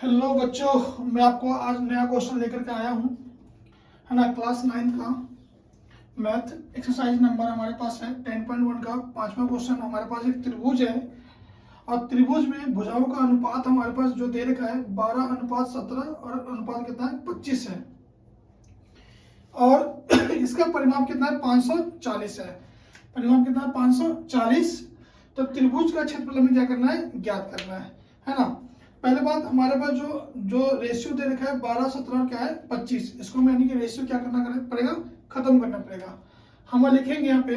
Hello बच्चों, मैं आपको आज नया क्वेश्चन लेकर के आया हूँ, है ना। क्लास 9 का मैथ एक्सरसाइज नंबर हमारे पास है 10.1 का 5वां क्वेश्चन। हमारे पास एक त्रिभुज है और त्रिभुज में भुजाओं का अनुपात हमारे पास जो दे रखा है 12:17 और अनुपात कितना है 25 है और इसका परिमाप कितना है 540 है। परिमाप कितना है 540। तो त्रिभुज का क्षेत्रफल हमें क्या करना है, ज्ञात करना है ना। पहले बात, हमारे पास जो जो रेशियो दे रखा है 12, 17 क्या है 25, इसको यानी कि रेशियो क्या करना पड़ेगा, खत्म करना पड़ेगा। हम लिखेंगे यहाँ पे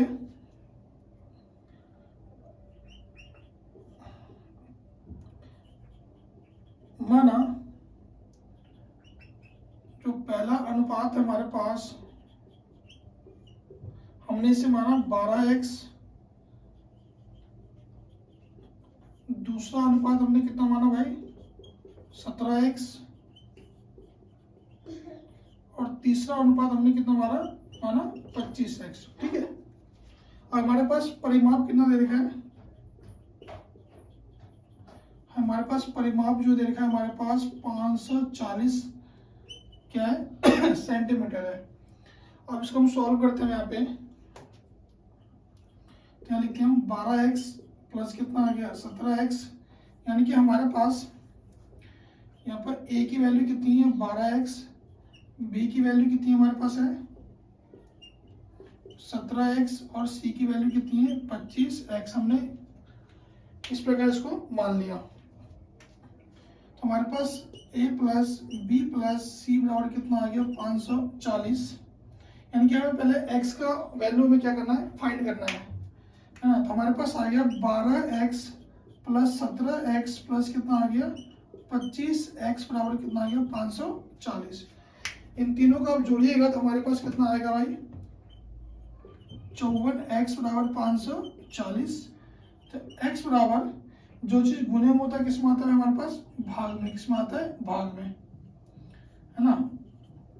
माना जो पहला अनुपात है हमारे पास, हमने इसे माना 12x, दूसरा अनुपात हमने कितना माना भाई 17x, और तीसरा अनुपात हमने कितना माना 25x। ठीक है। और हमारे पास परिमाप कितना दे रखा है, हमारे पास परिमाप जो दे रखा है हमारे पास 540 क्या है सेंटीमीटर है। अब इसको हम सॉल्व करते हैं यहाँ पे, क्या लिखते हैं हम 12x प्लस कितना आ गया 17x, यानी कि हमारे पास यहाँ पर a की वैल्यू कितनी है 12x, b की वैल्यू कितनी है हमारे पास है 17x और c की वैल्यू कितनी है 25x। हमने इस प्रकार इसको मान लिया। तो हमारे पास a प्लस बी प्लस सी बराबर कितना आ गया 540, यानी कि हमें पहले x का वैल्यू में क्या करना है, फाइंड करना है ना। तो हमारे पास आ गया 12x प्लस 17x प्लस कितना आ गया 25x बराबर कितना आ गया 540। इन तीनों को आप जोड़िएगा तो हमारे पास कितना आएगा भाई 54x बराबर 540। तो x बराबर जो चीज गुणे में होता है किस में आता है हमारे पास भाग में, किस में आता है भाग में, है ना।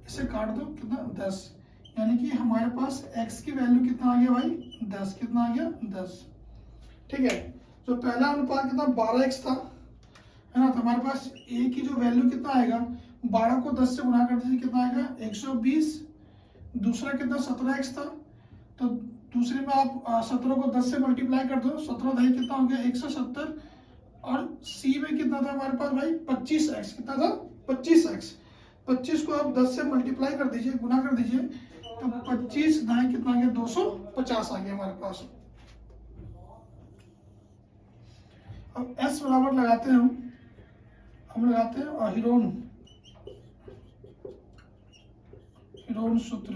इसे काट दो कितना 10, यानी कि हमारे पास x की वैल्यू कितना आ गया भाई 10, कितना आ गया 10। ठीक है। तो पहला अनुपात कितना 12x था, है ना। तो हमारे पास a की जो वैल्यू कितना आएगा 12 को 10 से गुणा कर दीजिए कितना आएगा 120। दूसरा कितना 17x था, तो दूसरे में आप 17 को 10 से मल्टीप्लाई कर दो, 17 दही कितना हो गया 170। और c में कितना था हमारे पास भाई 25x, कितना था 25x। 25 को आप 10 से मल्टीप्लाई कर दीजिए, गुना कर दीजिए, तो 25 दाएं कितना आ गया 250 आ गया हमारे पास। अब s बराबर लगाते हैं हम लगाते हैं हिरोन सूत्र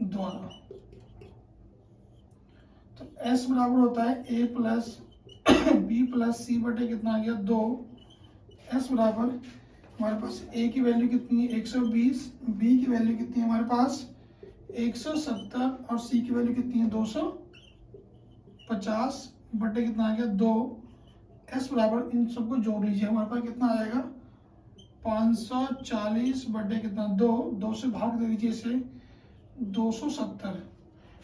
द्वारा। तो s बराबर होता है a प्लस बी प्लस सी बटे कितना आ गया 2। s बराबर हमारे पास a की वैल्यू कितनी है 120, b की वैल्यू कितनी है हमारे पास 170 और c की वैल्यू कितनी है 250 बटे कितना आ गया 2। s बराबर इन सबको जोड़ लीजिए, हमारे पास कितना आ जाएगा 540 बटे कितना 2 से भाग दे दीजिए इसे 270।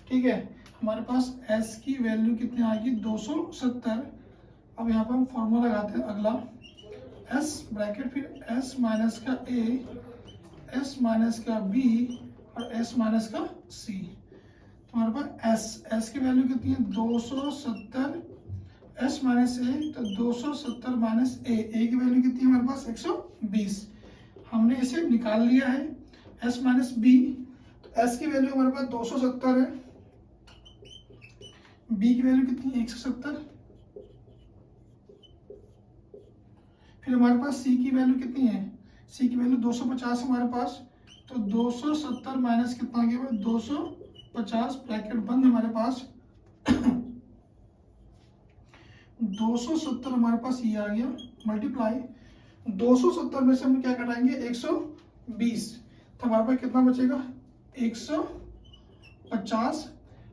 ठीक है। हमारे पास s की वैल्यू कितनी आएगी 270। अब यहाँ पर हम फॉर्मूला लगाते हैं अगला, s ब्रैकेट फिर s माइनस का a, s माइनस का b और s माइनस का c। तो हमारे पास s की वैल्यू कितनी है 270, s माइनस a तो 270 माइनस a की वैल्यू कितनी है हमारे पास 120। हमने इसे निकाल लिया है s माइनस b। तो s की वैल्यू हमारे पास 270 है, b की वैल्यू कितनी है 170, फिर हमारे पास c की वैल्यू कितनी है, c की वैल्यू 250 हमारे पास। तो 270 माइनस कितना आ गया 250 ब्रैकेट बंद हमारे पास 270 हमारे पास ये आ गया मल्टीप्लाई 270 में से हम क्या घटाएंगे 120। तो हमारे पास कितना बचेगा 150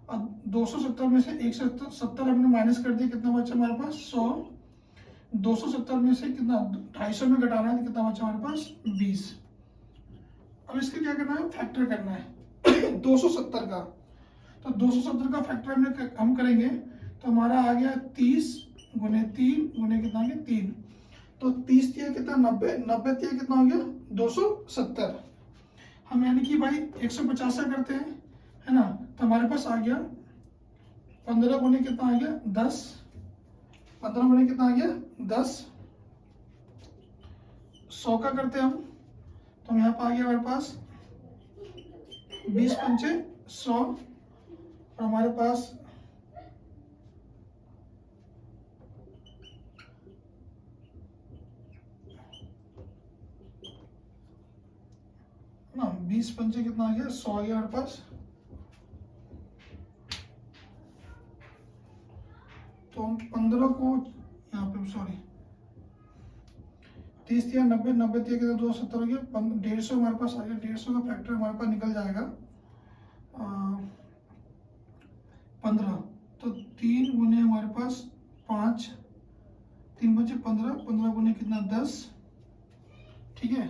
और 270 में से 170 हमने माइनस कर दिया, कितना बचा हमारे पास 100। 270 में से कितना 250 में घटाना है तो कितना बचा हमारे पास 20। अब इसका क्या करना है फैक्टर करना है 270 का। तो 270 का फैक्टर हम करेंगे तो हमारा आ गया 30 गुने 3 गुने कितना आ गया 3। तो तो 30 तिया कितना 90, 90 तिया कितना हो गया 270। हम यानी कि भाई 150 करते हैं, है ना, तो हमारे पास आ गया 15 गुने कितना आ गया 10, 15 गुने कितना आ गया 10। 100 का करते हैं हम, तो यहाँ पर आ गया हमारे पास 20 पंचे 100, और हमारे पास ना 20 पंचे कितना आ गया 100 आ गया हमारे पास। तो हम 15 को यहाँ पे, सॉरी 30 या 90, 90 तिया कितना 270 हो गया, 150 हमारे पास आ गया। 150 का फैक्टर हमारे पास निकल जाएगा 15। तो 3 गुने हमारे पास 5, 3 बचे 15, 15 गुने कितना 10, ठीक है।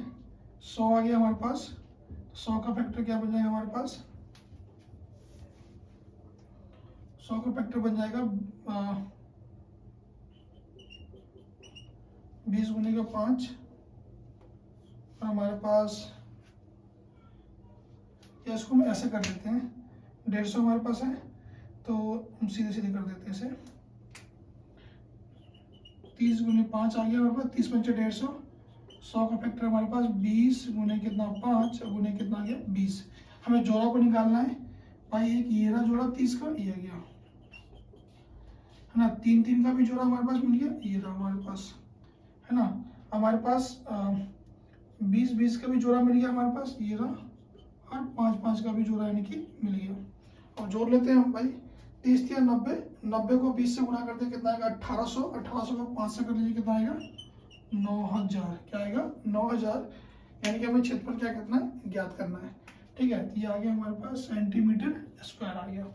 100 आ गया हमारे पास। 100 का फैक्टर क्या बन जाएगा हमारे पास, 100 का फैक्टर बन जाएगा 20 गुने का 5, और हमारे पास, या इसको हम ऐसे कर देते हैं, 150 हमारे पास है तो हम सीधे सीधे कर देते हैं इसे। 30 गुने 5 आ गया हमारे पास, 30 पंचे 150। 100 का फैक्टर हमारे पास 20 गुने कितना 5 गुने कितना आ गया 20। हमें जोड़ा को निकालना है भाई, एक ये रहा जोड़ा 30 का, ये आ गया, है ना। 3 3 का भी जोड़ा हमारे पास मिल गया, ये रहा हमारे पास, है ना। हमारे पास 20 20 का भी जोड़ा मिल गया हमारे पास, ये रहा, और 5 5 का भी जोड़ा यानी कि मिल गया। और जोड़ लेते हैं हम भाई, 30 या 90, 90 को 20 से गुणा करते हैं कितना आएगा 1800, 1800 को 5 से कर लीजिए कितना आएगा 9000, क्या आएगा 9000। यानी कि हमें क्षेत्रफल क्या करना है, ज्ञात करना है, ठीक है। ये आ गया हमारे पास सेंटीमीटर स्क्वायर आ गया।